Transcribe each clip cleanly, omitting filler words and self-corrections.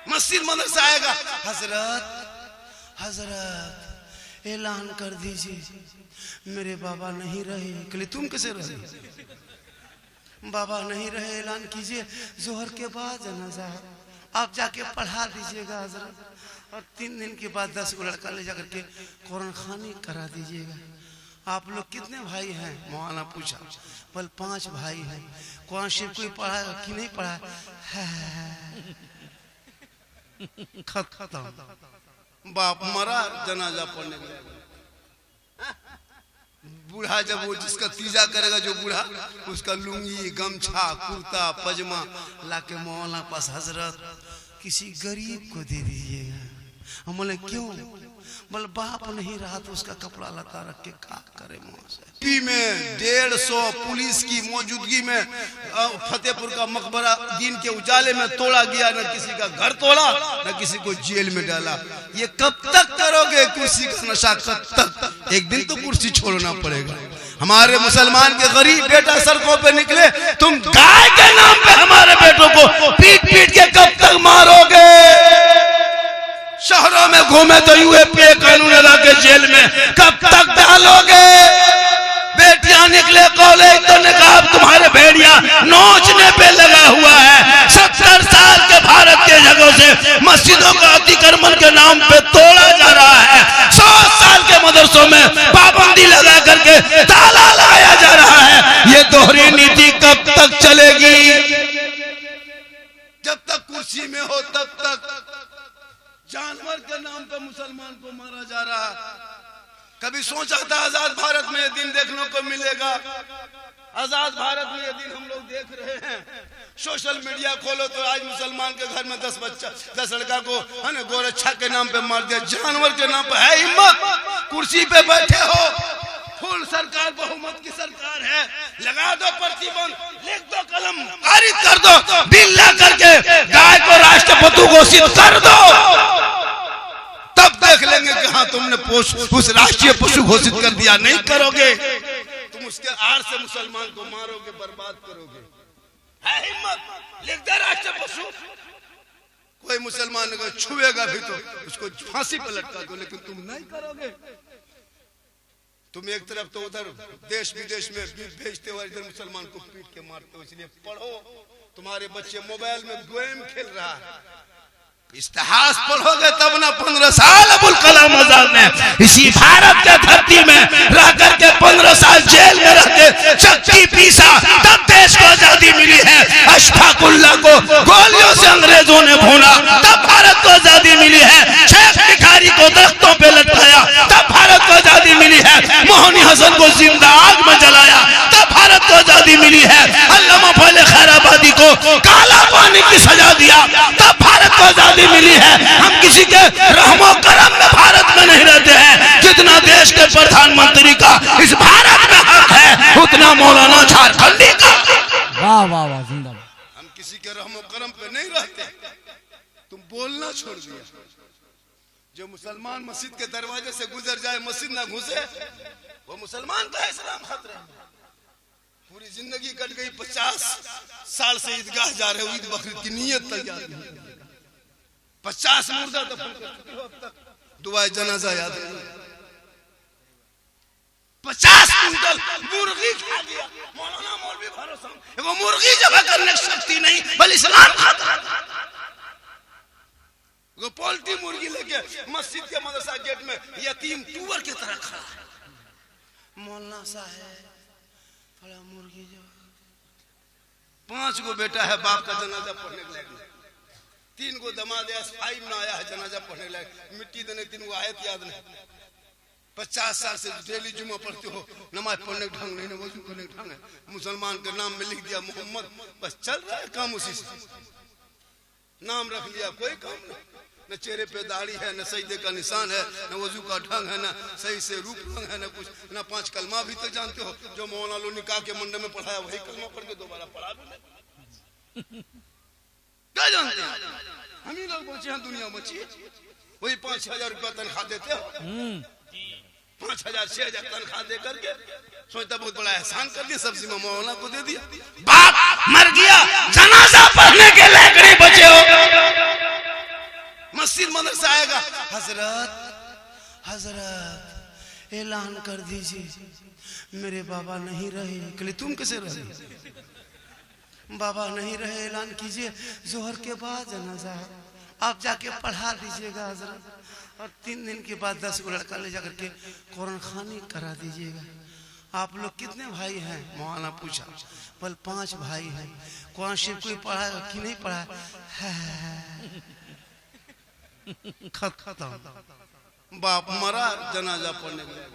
मस्जिद मदरसा आएगा, हजरत हजरत ऐलान कर दीजिए मेरे बाबा नहीं रहे। कहले तुम कैसे रहे? बाबा नहीं रहे, ऐलान कीजिए जोहर के बाद जनाजा आप जाके पढ़ा दीजिएगा हजरत, और 3 दिन के बाद 10 को लड़का ले जाकर के कुरान खानी करा दीजिएगा। आप लोग कितने भाई हैं? मौलाना पूछा। बोल 5 भाई हैं। कुरान शरीफ कोई पढ़ा कि नहीं पढ़ा? खत्म। बाप मरा, जनाजा पढ़ने लगा। बूढ़ा जब वो जिसका तीजा करेगा, जो बूढ़ा, उसका लुंगी गमछा कुर्ता पजमा लाके मौलाना पास, हजरत किसी गरीब को दे दीजिएगा। हम बोले क्यों? बोल बाप नहीं रहा तो उसका कपड़ा लता रख के क्या करे। यूपी में 150 पुलिस की मौजूदगी में फतेहपुर का मकबरा दिन के उजाले में तोड़ा गया, न किसी का घर तोड़ा न किसी को जेल में डाला। ये कब तक करोगे कुर्सी का नशा? कब तक? एक दिन तो कुर्सी छोड़ना पड़ेगा। हमारे मुसलमान के गरीब बेटा सड़कों पे निकले, तुम गाय के नाम पे हमारे बेटों को पीट पीट के कब तक मारोगे? शहरों में घूमे तो यूएपीए कानून लगा के जेल में कब तक डालोगे? बेटियां निकले कॉलेज तो निकाब तुम्हारे भेड़िया नोचने पे लगा हुआ है। 70 साल के भारत के जगहों से मस्जिदों का अतिक्रमण के नाम पे तोड़ा जा रहा है। 100 साल के मदरसों में पाबंदी लगा करके ताला लगाया जा रहा है। ये दोहरी नीति कब तक चलेगी? जब तक कुर्सी में हो तब तक। जानवर के नाम पे मुसलमान को मारा जा रहा है। कभी सोचा था आजाद भारत में ये दिन देखने को मिलेगा? आजाद भारत में ये दिन हम लोग देख रहे हैं। सोशल मीडिया खोलो तो आज मुसलमान के घर में 10 लड़का को है ना गोरक्षा के नाम पे मार दिया। जानवर के नाम पे है हिम्मत? कुर्सी पे बैठे हो, फुल सरकार बहुमत की सरकार है, लगा दो प्रतिबंध, लिख दो कलम पारित कर दो, बिल ला करके गाय को राष्ट्रपति घोषित कर दो, तब देख लेंगे कि हाँ तुमने उस राष्ट्रीय पशु घोषित कर दिया। नहीं करोगे, तुम उसके आड़ से मुसलमान को मारोगे, बर्बाद करोगे। है हिम्मत? लिख दे राष्ट्रीय पशु। कोई मुसलमान को छुएगा भी तो उसको फांसी पर लटका दो, लेकिन तुम नहीं करोगे। तुम एक तरफ तो उधर देश विदेश में भेजते हो, इधर मुसलमान को पीट के मारते हो। इसलिए पढ़ो, तुम्हारे बच्चे मोबाइल में गेम खेल रहा है। इतिहास पढ़ोगे तब ना। 15 साल अबुल कलाम आजाद ने इसी भारत के धरती में रह करके 15 साल जेल में रह के चक्की पीसा, तब देश को आजादी मिली है। अशफाकुल्लाह को गोलियों से अंग्रेजों ने भूना, तब भारत को आजादी मिली है। शेख भिखारी को दरख्तों पे लटकाया, तब भारत को आजादी मिली है। मोहनी हसन को जिंदा आग में जलाया, तब भारत को आजादी मिली है। अल्लामा फजल खैराबादी को काला पानी की सजा दिया, तब भारत को आजादी मिली है। हम किसी के रहमो करम में भारत में नहीं रहते हैं। जितना देश के प्रधानमंत्री का इस भारत में हक है, उतना मौलाना झारखंडी का। वाह वाह वाह, जिंदाबाद। हम किसी के रहमो करम पे नहीं रहते। तुम बोलना छोड़ दिया। जो मुसलमान मस्जिद के दरवाजे से गुजर जाए, मस्जिद ना घुसे, वो मुसलमान का इस्लाम खतरे में। पूरी जिंदगी कट गई, 50 साल से ईदगाह जा रहे हो, ईद बकरीद की नीयत तैयार नहीं। 50 मुर्दा दफन कर चुके हो अब तक, दुआए जनाजा याद नहीं। 50 कुंटल मुर्गी खा लिया। मौलाना मौलवी भरोसा, वो मुर्गी जब करने की शक्ति नहीं, बल इस्लाम खाता। वो पोल्ट्री मुर्गी लेके मस्जिद के मदरसा गेट में यतीम टूअर की तरह खड़ा है। मौलाना साहब थोड़ा मुर्गी जो 5 गो बेटा है, बाप का जनाजा पढ़ने के लिए 3 गो दमाद है, 5 में आया है जनाजा पढ़ने लायक। मिट्टी देने 3 गो आयत याद नहीं। 50 साल से डेली जुमा पढ़ते हो, नमाज पढ़ने का ढंग नहीं, वजू करने का ढंग है। मुसलमान के नाम में लिख दिया मोहम्मद, बस चल रहा है काम उसी से। नाम रख लिया, कोई काम नहीं। न चेहरे पे दाढ़ी है, न सजदे का निशान है, न वजू का ढंग है, न सही से रूप रंग है, न कुछ, न 5 कलमा भी तो जानते हो। जो मौलाना लो निकाह के मंडप में पढ़ाया वही कलमा पढ़ के दोबारा पढ़ा भी नहीं। क्या जानते हैं? हम ही लोग बचे हैं, दुनिया बची है। वही 5,000 रुपया तनख्वाह देते हो। 5,000 6,000 तनख्वाह दे करके सोचता बहुत बड़ा एहसान कर दिया, सब्जी में मौलाना को दे दिया। बाप मर गया, जनाजा पढ़ने के लायक नहीं बचे हो। मदरसा आएगा, हजरत हजरत ऐलान कर दीजिए मेरे बाबा नहीं रहे। कहले तुम कैसे रहे? बाबा नहीं रहे, ऐलान कीजिए जोहर के बाद जनाजा आप जाके पढ़ा दीजिएगा हजरत, और 3 दिन के बाद 10 को लड़का ले जाकर के कुरान खानी करा दीजिएगा। आप लोग कितने भाई हैं? मौलाना पूछा। बोल 5 भाई हैं। कुरान शरीफ कोई पढ़ा कि नहीं पढ़ा? खत्म। बाप मरा, जनाजा पढ़ने गया।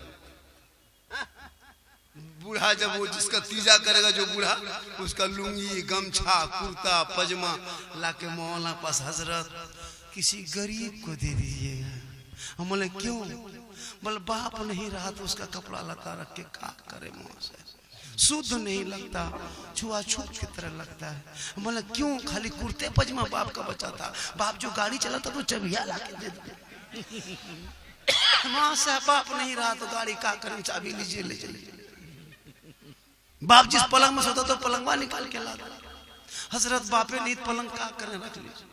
बूढ़ा जब वो जिसका तीजा करेगा, जो बूढ़ा, उसका लुंगी गमछा कुर्ता पजमा लाके मौलाना पास, हजरत किसी गरीब को दे दीजिएगा। हम बोले क्यों? बोले बाप नहीं रहा तो उसका कपड़ा लता रख के का करे, मुँह से शुद्ध नहीं लगता, छुआछूत की तरह लगता है। बोले क्यों? खाली कुर्ते पजमा बाप का बचा था, बाप जो गाड़ी चलाता तो चबिया ला के दे दे। माँ से बाप नहीं रहा तो गाड़ी का करें, चाबी लीजिए ले चलिए। बाप जिस पलंग में सोता तो पलंगवा निकाल के ला दो। हजरत बापे नहीं पलंग का करें रख लीजिए।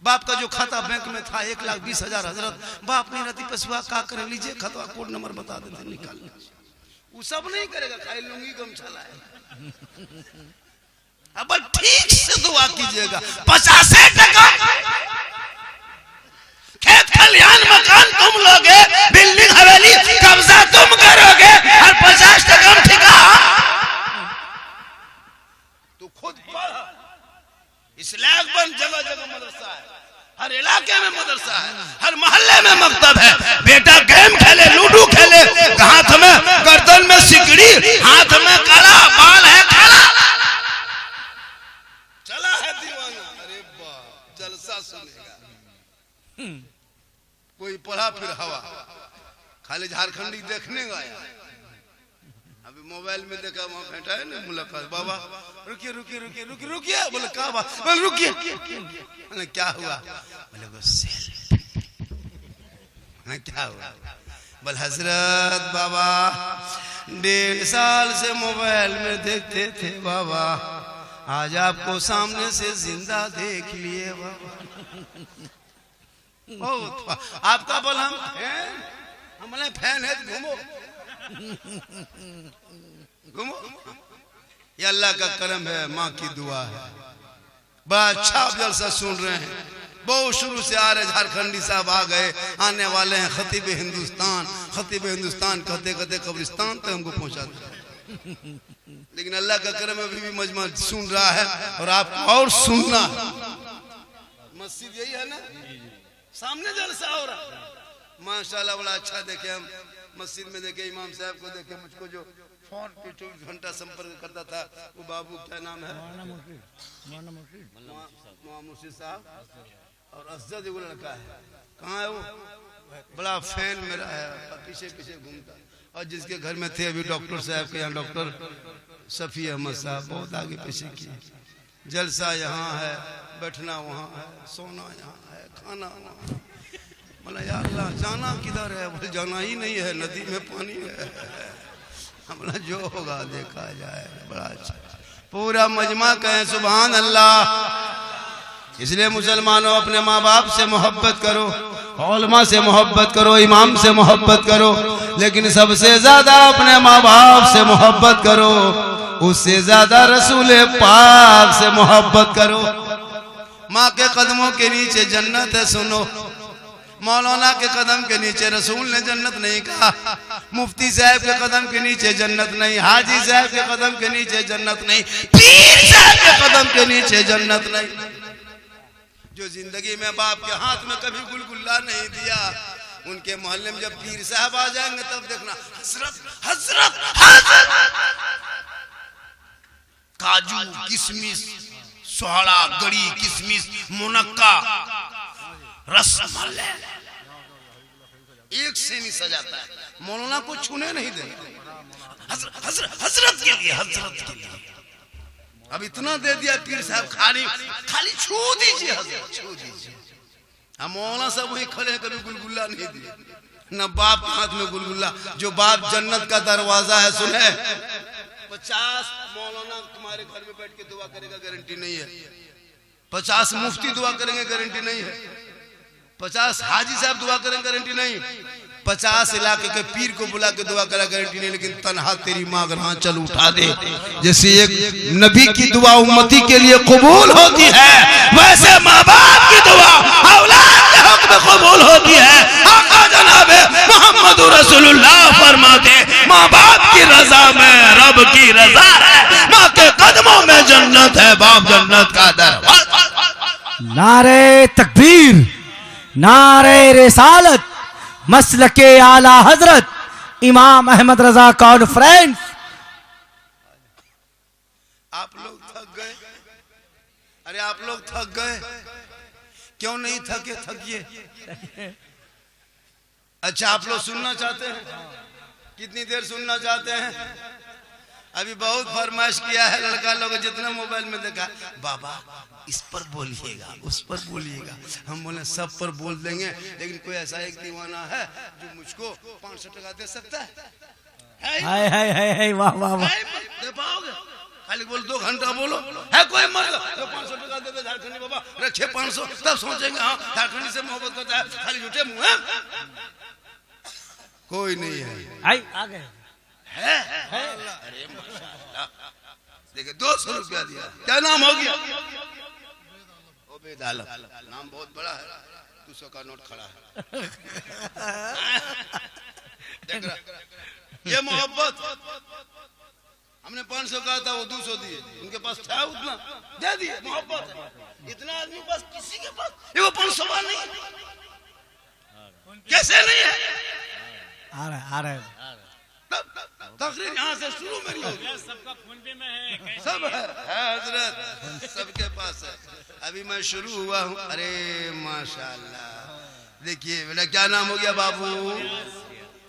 बाप का जो खाता बैंक में था 1,20,000, हजरत बाप नहीं रहती पसुआ का करें, लीजिए खतवा कोड नंबर बता देते निकाल लीजिए। वो सब नहीं करेगा, खाई लूंगी गमछा लाए। अब ठीक से दुआ कीजिएगा। 50 टका खेत खलिहान मकान तुम लोगे, बिल्डिंग हवेली कब्जा तुम करोगे, और 50 टका ठिका तू खुद पढ़। इस्लाम बन, जगह जगह मदरसा है, हर इलाके में मदरसा है, हर मोहल्ले में मकतब है। बेटा गेम खेले, लूडो खेले, हाथ में गर्दन में सिकड़ी, हाथ में काला, बाल है काला, चला है दीवाना। अरे वाह, जलसा सुनेगा। कोई पढ़ा फिर हवा, खाली झारखंडी देखने गया। अभी मोबाइल में देखा, वहां बैठा है ना मुलाकात, बाबा रुकिए रुकिए रुकिए रुकिए रुकिए। बोले क्या बात? बोले रुकिए। बोले क्या हुआ? बोले क्या हुआ? बोले हजरत बाबा 1.5 साल से मोबाइल में देखते थे बाबा, आज आपको सामने से जिंदा देख लिए बाबा। आपका बोल हम फैन है, घूमो घूमो। ये अल्लाह का करम है, माँ की दुआ है। बड़ा अच्छा आप जलसा सुन रहे हैं, बहुत शुरू से आ रहे। झारखंडी साहब आ गए, आने वाले हैं। खतीब हिंदुस्तान, खतीब हिंदुस्तान कहते कहते कब्रिस्तान तक हमको पहुंचा दिया। लेकिन अल्लाह का करम अभी भी मजमा सुन रहा है, और आपको और सुनना। मस्जिद यही है ना, सामने जलसा हो रहा। माशाल्लाह बड़ा अच्छा देखे। हम मस्जिद में देखे, इमाम साहब को देखे, मुझको जो फोन पे 24 घंटा संपर्क करता था, वो बाबू क्या नाम है, मुर्शिद साहब, और असद वो लड़का है, कहाँ है वो? बड़ा फैन मेरा है, पीछे पीछे घूमता। और जिसके घर में थे अभी डॉक्टर साहब के यहाँ, डॉक्टर शफी अहमद साहब, बहुत आगे पीछे किए। जलसा यहाँ है, बैठना वहाँ है, सोना यहाँ है, खाना वहाँ। बोला या अल्लाह जाना किधर है? बोले जाना ही नहीं है, नदी में पानी है। हमला जो होगा देखा जाए। बड़ा अच्छा, पूरा मजमा कहे सुभान अल्लाह। इसलिए मुसलमानों अपने माँ बाप से मोहब्बत करो, उलमा से मोहब्बत करो, इमाम से मोहब्बत करो, लेकिन सबसे ज्यादा अपने माँ बाप से मोहब्बत करो, उससे ज्यादा रसूल पाक से मोहब्बत करो। माँ के कदमों के नीचे जन्नत है, सुनो। मौलाना के कदम के नीचे रसूल ने जन्नत नहीं कहा, मुफ्ती साहब के कदम के नीचे जन्नत नहीं, हाजी साहब के कदम के नीचे जन्नत नहीं, पीर साहब के कदम के नीचे जन्नत नहीं। जो जिंदगी में बाप के हाथ में कभी गुलगुल्ला नहीं दिया, उनके मोहल्ले में जब पीर साहब आ जाएंगे तब देखना हजरत हजरत हजरत काजू किशमिश सोहड़ा गड़ी किशमिश मुनक्का रसमलाई एक से नहीं सजाता है, मौलाना को छूने नहीं देता। हजरत के लिए, हजरत के लिए अब इतना दे दिया पीर साहब, खाली खाली छू दीजिए हजरत, छू दीजिए। हम मौलाना साहब वही खड़े हैं, कभी गुलगुल्ला नहीं दिए, न बाप के हाथ में गुलगुल्ला। जो बाप जन्नत का दरवाजा है, सुने 50 मौलाना तुम्हारे घर में बैठ के दुआ करेगा, गारंटी नहीं है। 50 मुफ्ती दुआ करेंगे, गारंटी नहीं है। 50 हाजी साहब दुआ करें गारंटी नहीं, 50 इलाके के पीर को बुला के दुआ करा गारंटी नहीं, लेकिन तन्हा तेरी माँ अगर हाथ चल उठा दे, जैसे एक नबी की दुआ उम्मती के लिए कबूल होती है, वैसे माँ बाप की दुआ औलाद के हक में कबूल होती है। आका जनाबे मोहम्मद रसूलुल्लाह फरमाते, माँ बाप की रजा में रब की रजा है, माँ के कदमों में जन्नत है, बाप जन्नत का दरवाजा। नारे तकबीर, नारे रिसालत, मसलके आला हजरत इमाम अहमद रजा कॉन्फ्रेंस। आप लोग थक गए? अरे आप लोग थक गए? क्यों नहीं थके? थकिए। अच्छा आप लोग सुनना चाहते हैं? कितनी देर सुनना चाहते हैं? अभी बहुत फरमाइश किया है लड़का लोग, जितना मोबाइल में देखा, बाबा इस पर बोलिएगा, उस पर बोलिएगा। हम बोले सब पर बोल देंगे, लेकिन कोई ऐसा एक दीवाना है जो मुझको 500 टका दे सकता है? हाय हाय हाय हाय, वाह वाह वाह। दे पाओगे? खाली बोल 2 घंटा बोलो, है कोई मर्द तो 500 टका दे दे झारखंडी बाबा, रखे 500, तब सोचेंगे हाँ झारखंडी से मोहब्बत करता है। खाली झूठे मुंह है, कोई नहीं है। आ गए है? अरे माशाल्लाह, देखिए 200 रुपया दिया। क्या नाम हो गया? ओबेद आलम। नाम बहुत बड़ा है, 200 का नोट खड़ा है। देख रहा ये मोहब्बत। हमने 500 कहा था, वो 200 दिए। उनके पास था उतना, दे दिए। मोहब्बत। इतना आदमी पास, किसी के पास ये वो 500 वाला नहीं। कैसे नहीं है? आ रहे तकरीर यहाँ से शुरू मेरी होगी। सबका फोन पे में है, सब है हजरत, सबके पास है। अभी मैं शुरू हुआ हूँ। अरे माशाल्लाह, देखिए बेटा क्या नाम हो गया बाबू?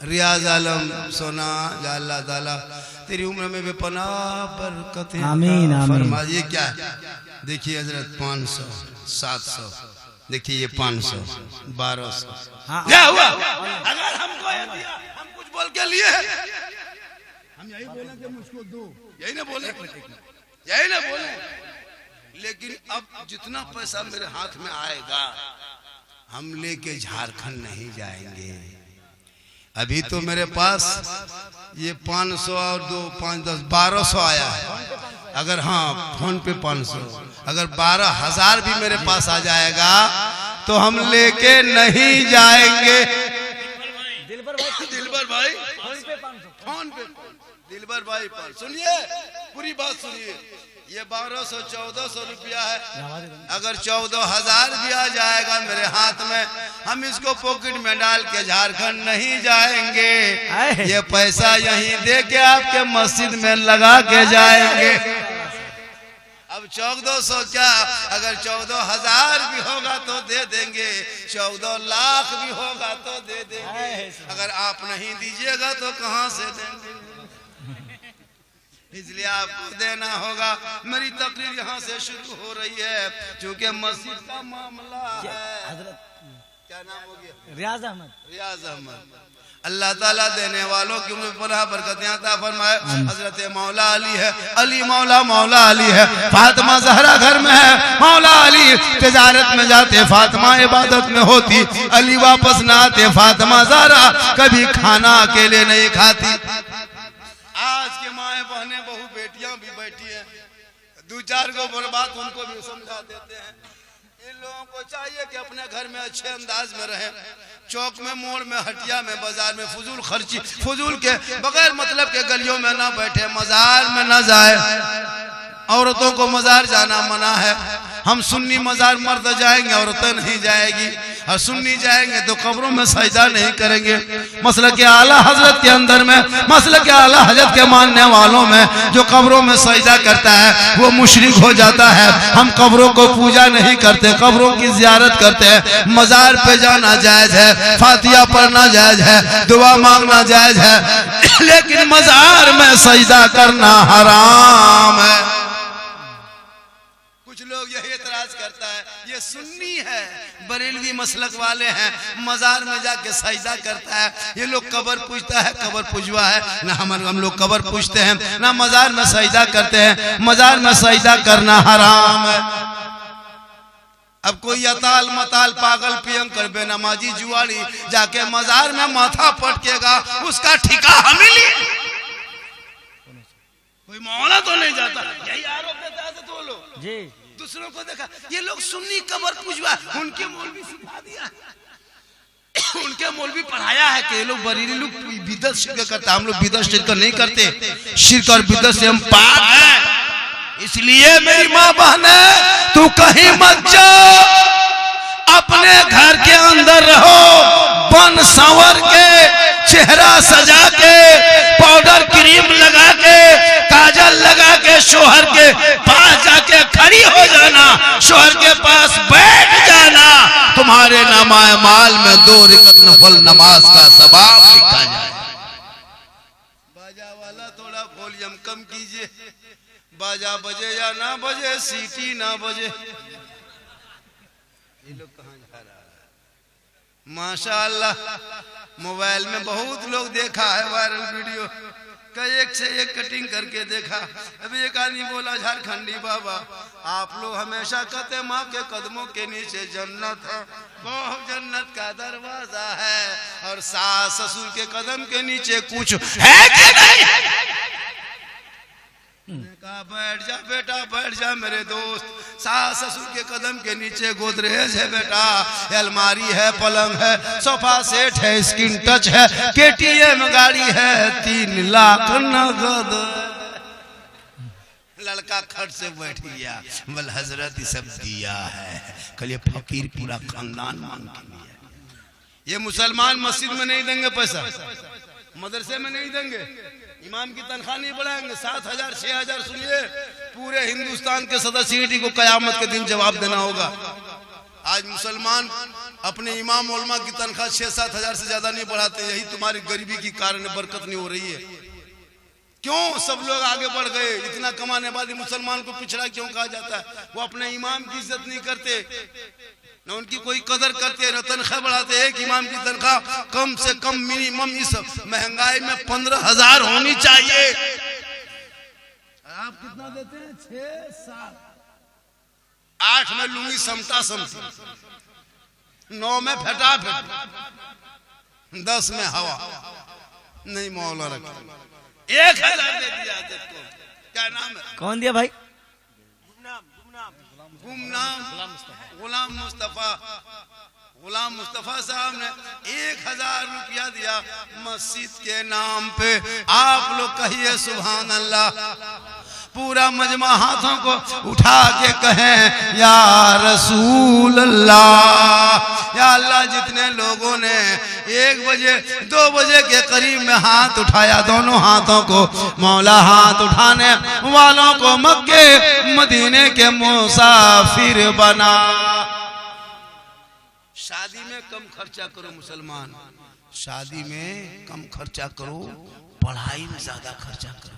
रियाज आलम। सोना या अल्लाह ताला तेरी उम्र में बेपनाह बरकत आमीन आमीन। फरमाइए। क्या है? देखिए हजरत 500, 700, देखिए ये 500, 1200। क्या हुआ? अगर हमको ये दिया, हम कुछ बोल के लिए, हम यही बोले कि मुझको दो, यही ना बोले, यही ना बोले। लेकिन अब जितना पैसा मेरे हाथ में आएगा, हम लेके झारखंड नहीं जाएंगे। अभी तो मेरे पास ये 500 और 2, 5, 10, 1200 आया है। अगर हाँ फोन पे 500, अगर 12,000 भी मेरे पास आ जाएगा तो हम लेके नहीं जाएंगे। दिलबर भाई फोन पे, दिलबर भाई पर सुनिए, पूरी बात सुनिए। ये 1200, 1400 रुपया है। अगर 14,000 भी आ जाएगा मेरे हाथ में, हम इसको पॉकेट में डाल के झारखंड नहीं जाएंगे। ये पैसा यहीं दे के आपके मस्जिद में लगा के जाएंगे। अब 1400 क्या, अगर 14,000 भी होगा तो दे देंगे, 14 लाख भी होगा तो दे देंगे। अगर आप नहीं दीजिएगा तो कहां से देंगे? इसलिए आपको देना होगा। मेरी तकरीर यहाँ से शुरू हो रही है, क्योंकि मस्जिद का मामला है। क्या नाम हो गया? रियाज अहमद। रियाज अहमद। अल्लाह ताला देने वालों की उम्र पर बरकतें अता फरमाए। हजरत मौला अली है, अली मौला, मौला अली है। फातिमा जहरा घर में है, मौला अली तिजारत में जाते, फातिमा इबादत में होती, अली वापस ना आते। फातिमा जहरा कभी खाना अकेले नहीं खाती। आज के माए बहने बहू बेटियां भी बैठी हैं, 2-4 को बर्बाद उनको भी समझा देते हैं। इन लोगों को चाहिए कि अपने घर में अच्छे अंदाज में रहें, चौक में, मोड़ में, हटिया में, बाजार में फजूल खर्ची, फजूल के बगैर मतलब के गलियों में ना बैठे, मजार में ना जाए। औरतों को मजार जाना मना है। हम सुन्नी मजार मर्द जाएंगे, औरतें नहीं जाएगी। और सुन्नी जाएंगे तो कब्रों में सजदा नहीं करेंगे। मसलक के आला हजरत के अंदर में, मसलक के आला हजरत के मानने वालों में जो कब्रों में सजदा करता है वो मुशरिक हो जाता है। हम कब्रों को पूजा नहीं करते, कब्रों की जियारत करते हैं। मजार पे जाना जायज है, फातिहा पढ़ना जायज है, दुआ मांगना जायज है, लेकिन मजार में सजदा करना हराम है। कुछ लोग यही एतराज करता है, ये सुन्नी है, बरेलवी मसलक वाले हैं, मजार में जाके सजदा करता है। ये लोग कब्र पूजता है, कब्र पूजवा है ना। हम लोग कब्र पूजते हैं ना, मजार में सजदा करते हैं। मजार में सजदा करना हराम है। अब कोई अताल मताल पागल पियंकर बेनमाजी जुआड़ी जाके मजार में माथा पटकेगा, उसका ठिका हम ही लिए। कोई मौला तो नहीं जाता, यही आरोप देता है तो लोग जी दूसरों को देखा। ये लोग सुन्नी कबर पूजवा, उनके मौलवी सिखा दिया, उनके मौलवी पढ़ाया है कि ये लोग बरीली लोग बिदअत शिरक करता, हम लोग बिदअत शिरक नहीं करते। शिरक और बिदअत से हम पाक हैं। इसलिए मेरी माँ बहने, तू कहीं मत जा, अपने घर के अंदर रहो, बन संवर के, चेहरा सजा के, पाउडर क्रीम लगा के, काजल लगा के शोहर के पास जाके खड़ी हो जाना, शोहर के पास बैठ जाना, तुम्हारे नमाए माल में 2 रकात नफल नमाज का सवाब लिखा जाए। बाजा वाला थोड़ा वॉल्यूम कम कीजिए, बाजा बजे या ना बजे, सीटी ना बजे। ये लोग कहाँ जा रहा है? माशाअल्लाह, मोबाइल में बहुत लोग देखा है वायरल वीडियो का, एक से एक कटिंग करके देखा। अभी एक आदमी बोला, झारखंडी बाबा आप लोग हमेशा कहते माँ के कदमों के नीचे जन्नत है, वो जन्नत का दरवाजा है, और सास ससुर के कदम के नीचे कुछ है कि नहीं? कहा बैठ जा बेटा, बैठ जा मेरे दोस्त, सास ससुर के कदम के नीचे गोदरेज है बेटा, अलमारी है, पलंग है, सोफा सेट है, स्क्रीन टच है, KTM गाड़ी है, 3 लाख नगद। लड़का खट से बैठ गया, बोल हजरत ये सब दिया है, कल फकीर पूरा खानदान मांग के लिया। ये मुसलमान मस्जिद में नहीं देंगे पैसा, मदरसे में नहीं देंगे, इमाम की तनख्वाह नहीं बढ़ाएंगे, 7,000 6,000। सुनिए, पूरे हिंदुस्तान के सदस्य को कयामत के दिन जवाब देना होगा। आज मुसलमान अपने इमाम उलमा की तनख्वाह 6-7 हजार से ज्यादा नहीं बढ़ाते, यही तुम्हारी गरीबी की कारण बरकत नहीं हो रही है। क्यों सब लोग आगे बढ़ गए, इतना कमाने वाले मुसलमान को पिछड़ा क्यों कहा जाता है? वो अपने इमाम की इज्जत नहीं करते, न उनकी कोई कदर करते, न तनख्वाह बढ़ाते। एक इमाम की तनख्वाह कम से कम मिनिमम इस महंगाई में 15,000 होनी चाहिए। आप कितना देते हैं? 6-7। 8 में लूंगी समता समती, 9 में फेटा फेटा, 10 में हवा नहीं मौला रखा। 1,000 दे दिया देखो। क्या नाम है? कौन दिया भाई? गुलाम मुस्तफा। गुलाम मुस्तफा साहब ने 1,000 रुपया दिया मस्जिद के नाम पे। आप लोग कहिए सुभान अल्लाह। पूरा मजमा हाथों को उठा के कहें या रसूल अल्लाह। या अल्लाह, जितने लोगों ने 1 बजे 2 बजे के करीब में हाथ उठाया, दोनों हाथों को मौला हाथ उठाने वालों को मक्के मदीने के मुसाफिर बना। शादी में कम खर्चा करो मुसलमान, शादी में कम खर्चा करो, पढ़ाई में ज्यादा खर्चा करो।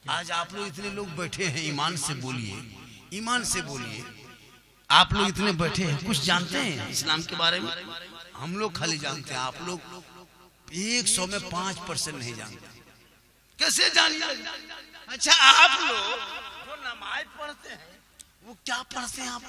आज आप लोग इतने लोग बैठे हैं, ईमान से बोलिए, ईमान से बोलिए। आप लोग इतने बैठे हैं, कुछ जानते हैं इस्लाम के बारे में? हम लोग खाली जानते हैं, आप लोग 100 में 5% नहीं जानते। कैसे जानिए? अच्छा, आप लोग जो नमाज पढ़ते हैं वो क्या पढ़ते हैं? आप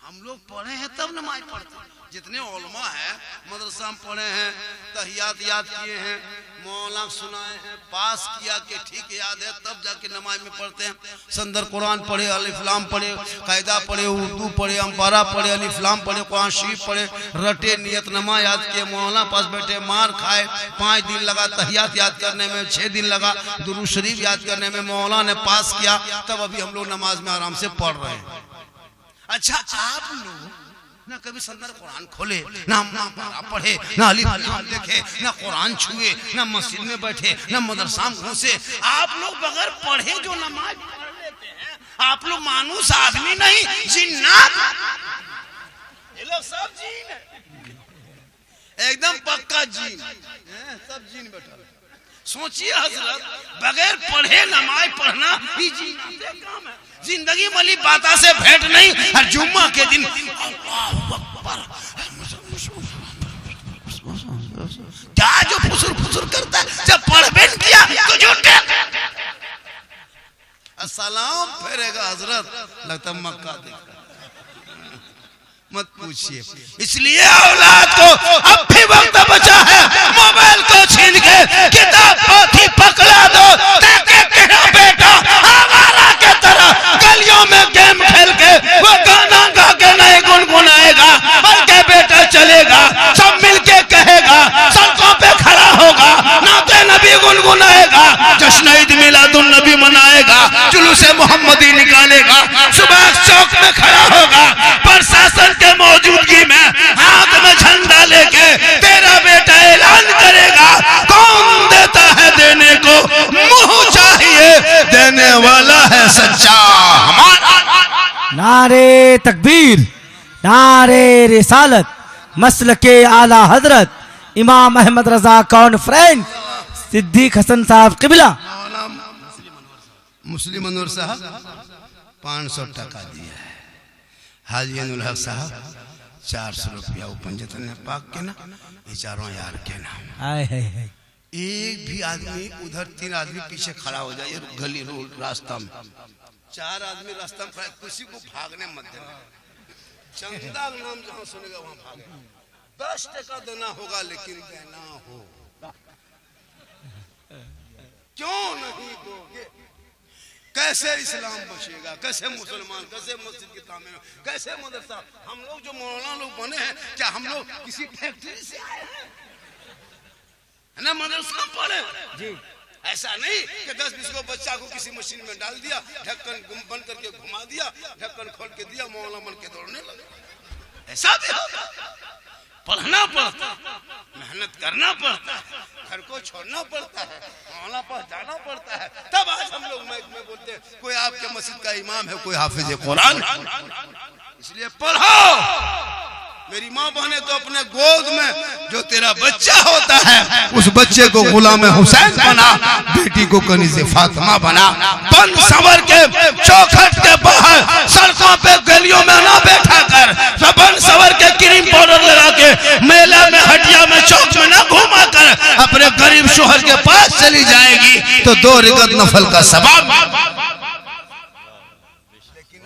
हम लोग पढ़े हैं तब नमाज पढ़ते हैं। जितने उलमा है मदरसा में पढ़े हैं, तहियात याद किए हैं, मौला सुनाए हैं, पास किया कि ठीक याद है, तब जाके नमाज में पढ़ते हैं। संदर कुरान पढ़े, अलिफ्लाम पढ़े, कायदा पढ़े, उर्दू पढ़े, अम्पारा पढ़े, अलिफ्लाम पढ़े, कुरान शरीफ पढ़े, रटे नियत नमा याद किए, मौला पास बैठे, मार खाए। 5 दिन लगा तहियात याद करने में, 6 दिन लगा दुरूद शरीफ याद करने में, मौला ने पास किया, तब अभी हम लोग नमाज में आराम से पढ़ रहे हैं। अच्छा, आप लोग ना कभी संदर कुरान खोले, ना अम्मा पढ़े, ना अलिफ्लाम देखे, ना कुरान छुए, ना मस्जिद में बैठे, ना मदरसा में घुसे। आप लोग बगैर पढ़े जो नमाज पढ़ लेते हैं, आप लोग मानुस आदमी नहीं, जिन्नात। ये लोग सब जीन है, एकदम पक्का जीन, सब जीन बैठा। सोचिए हजरत, बगैर पढ़े नमाज पढ़ना ही जीन काम है। जिंदगी मली बाता से भेंट नहीं। हर जुम्मा के दिन क्या जो फुसुर फुसुर करता है, जब पढ़ भी किया तो झूठ कहता। अस्सलाम फेरेगा हजरत, लगता मक्का देखा। मत पूछिए। इसलिए औलाद को अब भी वक्त बचा है, मोबाइल को छीन के किताब पोथी पकड़ा दो, ताकि तेरा बेटा आवारा के तरह गलियों में गेम खेल के वो गाना गा के नहीं गुनगुनाएगा, बल्कि बेटा चलेगा, सब मिलके कहेगा, सड़कों पे खड़ा होगा, नाते नबी गुनगुनाएगा, जश्न ईद मिलादुन नबी मनाएगा, जुलूसे मोहम्मदी निकालेगा, सुबह चौक में खड़ा होगा, प्रशासन के मौजूदगी में हाथ में झंडा लेके तेरा बेटा ऐलान करेगा, कौन देता है देने को, मुंह चाहिए देने वाला है सच्चा हमारा। नारे तकबीर, नारे रिसालत, मसलके आला हजरत इमाम अहमद रजा कॉन्फ्रेंस सिद्दीक हसन साहब किबला। मुस्लिम अनवर साहब 500 टका दिया है, हाजी अनुल हक साहब 400 रुपया, वो पंजतन पाक के ना, ये चारों यार के नाम। हाय हाय हाय। एक भी आदमी उधर 3 आदमी पीछे खड़ा हो जाए गली रोड रास्ता में, 4 आदमी रास्ता में खड़ा, किसी को भागने मत देना, चंदा नाम जहां सुनेगा वहां भागे, 10 टका देना होगा लेकिन देना हो, क्यों नहीं दोगे? कैसे इस्लाम बचेगा, कैसे मुसलमान, कैसे मस्जिद की तामीर, कैसे मदरसा? हम लोग जो मौलाना लोग बने हैं, क्या हम लोग किसी फैक्ट्री से आए हैं? है ना, मदरसा पढ़े जी। ऐसा नहीं कि 10-20 को बच्चा को किसी मशीन में डाल दिया, ढक्कन बंद करके घुमा दिया, ढक्कन खोल के दिया, मौलाना बन के दौड़ने लगे। ऐसा भी होता, पढ़ना पड़ता, मेहनत करना पड़ता है, घर को छोड़ना पड़ता है, मौलाना पास जाना पड़ता है, तब आज हम लोग माइक में बोलते हैं कोई आपके मस्जिद का इमाम है, कोई हाफिज कुरान। इसलिए पढ़ो। मेरी माँ बहने तो अपने गोद में जो तेरा बच्चा होता है, उस बच्चे को गुलाम हुसैन बना, बेटी को कनीज़े फातिमा बना, बन संवर के चौखट के बाहर सड़कों पे गलियों में ना बैठा कर, बन संवर के क्रीम पाउडर लगा के मेला में, हटिया में, चौक में ना घुमा कर अपने गरीब शोहर के पास चली जाएगी तो 2 रकात नफल का सवाब। लेकिन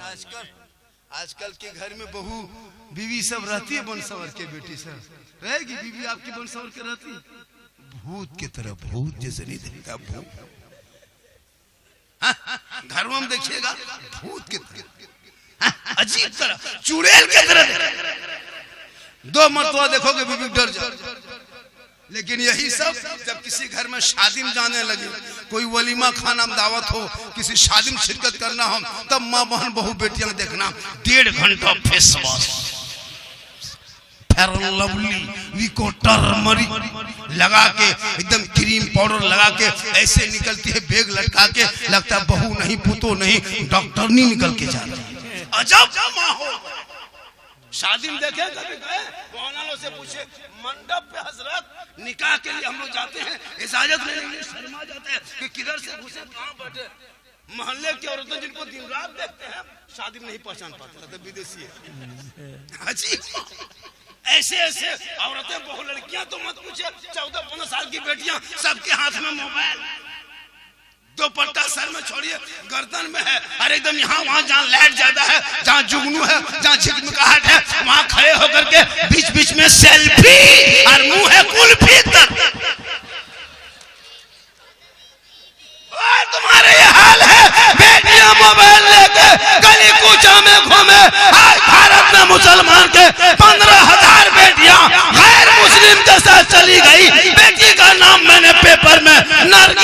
आजकल के घर में बहू बीवी सब रहती है, बनसवर के बेटी सब रहेगी, बीवी आपकी बनसवर के रहती, भूत की तरह, भूत जैसे नहीं देखता, भूत घर में देखिएगा भूत की तरह, अजीब तरह, चुड़ैल की तरह, 2 मरतबा देखोगे बीवी डर जाए। लेकिन यही सब जब किसी घर में शादी में जाने लगे, कोई वलीमा खाना में दावत हो, किसी शादी में शिरकत करना हो, तब माँ बहन बहू बेटियां देखना 1.5 घंटा face wash, fair lovely, Vicco turmeric लगा के, एकदम क्रीम पाउडर लगा के ऐसे निकलती है, बैग लटका के, लगता है बहू नहीं पुतो नहीं डॉक्टर नहीं निकल के जाती है। अजब माहौल। शादी में देखे कभी गए, मौलाना से पूछे, मंडप पे हजरत निकाह के लिए हम लोग जाते हैं, इजाजत लेने के लिए शर्मा जाते हैं कि किधर से घुसे, कहाँ बैठे। मोहल्ले की औरतें जिनको दिन रात देखते हैं, शादी में नहीं पहचान पाते, विदेशी है। अजीब ऐसे ऐसे औरतें, बहु लड़कियां तो मत पूछे, 14-15 साल की बेटियां, सबके हाथ में मोबाइल, दुपट्टा सर में छोड़िए, गर्दन में है, अरे एकदम यहाँ वहाँ जहाँ लाइट ज्यादा है, जहाँ जुगनू है, जहाँ झिकमिकाहट है, वहाँ खड़े होकर के बीच बीच में सेल्फी, और मुंह है कुल्फी तक। और तुम्हारे ये हाल है, बेटियां मोबाइल लेके गली कूचा में घूमे। आज भारत में मुसलमान के 15,000 बेटियां गैर मुस्लिम के साथ चली गई। बेटी का नाम मैंने पेपर में नरगिस